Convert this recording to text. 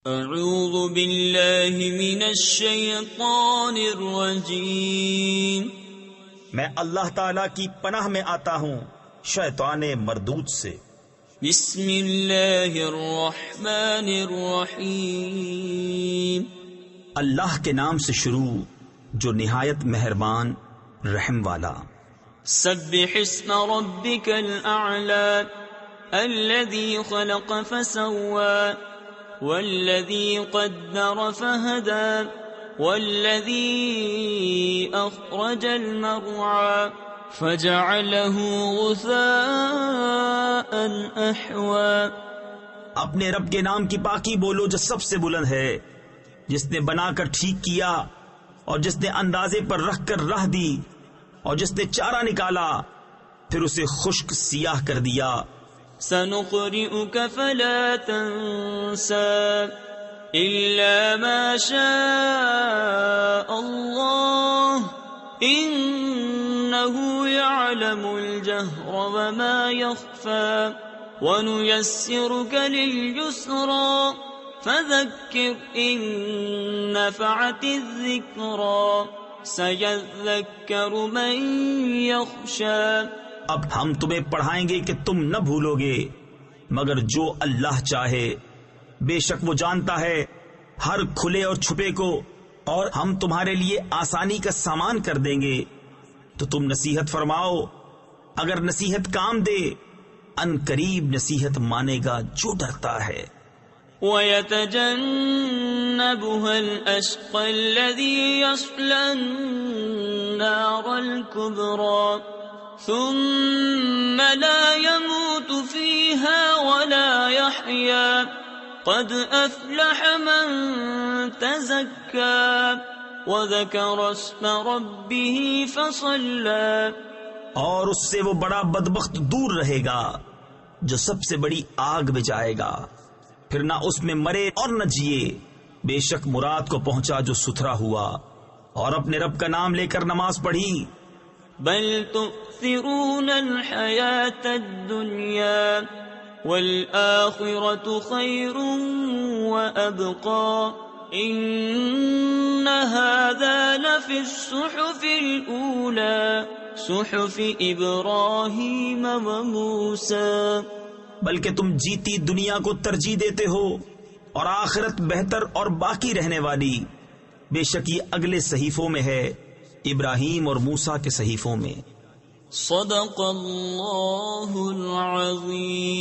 اعوذ باللہ من الشیطان الرجیم، میں اللہ تعالی کی پناہ میں آتا ہوں شیطان مردود سے۔ بسم اللہ الرحمن الرحیم، اللہ کے نام سے شروع جو نہایت مہربان رحم والا۔ سبح اسم ربک الاعلی الذی خلق فسوى والذی قدر فہدى والذی اخرج المرعى فجعله غثاء احوى۔ اپنے رب کے نام کی پاکی بولو جو سب سے بلند ہے، جس نے بنا کر ٹھیک کیا اور جس نے اندازے پر رکھ کر راہ دی اور جس نے چارہ نکالا پھر اسے خشک سیاہ کر دیا۔ سنقرئك فلا تنسى إلا ما شاء الله إنه يعلم الجهر وما يخفى ونيسرك لليسرى فذكر إن نفعت الذكرى سيذكر من يخشى۔ اب ہم تمہیں پڑھائیں گے کہ تم نہ بھولو گے مگر جو اللہ چاہے، بے شک وہ جانتا ہے ہر کھلے اور چھپے کو، اور ہم تمہارے لیے آسانی کا سامان کر دیں گے تو تم نصیحت فرماؤ۔ اگر نصیحت کام دے ان قریب نصیحت مانے گا جو ڈرتا ہے۔ وَيَتَجَنَّبُهَا الْأَشْقَى الَّذِي يَصْلَى النَّارَ الْكُبْرَى ثم لا يموت فيها ولا يحيا قد أفلح من تزكى وذكر اسم ربه فصلى۔ اور اس سے وہ بڑا بدبخت دور رہے گا جو سب سے بڑی آگ میں جائے گا، پھر نہ اس میں مرے اور نہ جیے، بے شک مراد کو پہنچا جو ستھرا ہوا اور اپنے رب کا نام لے کر نماز پڑھی۔ بل تؤثرون الحياة الدنيا والآخرة خير وأبقى إن هذا لفي الصحف الأولى صحف إبراهيم وموسى۔ بلکہ تم جیتی دنیا کو ترجیح دیتے ہو اور آخرت بہتر اور باقی رہنے والی، بے شک یہ اگلے صحیفوں میں ہے، ابراہیم اور موسیٰ کے صحیفوں میں۔ صدق اللہ العظیم۔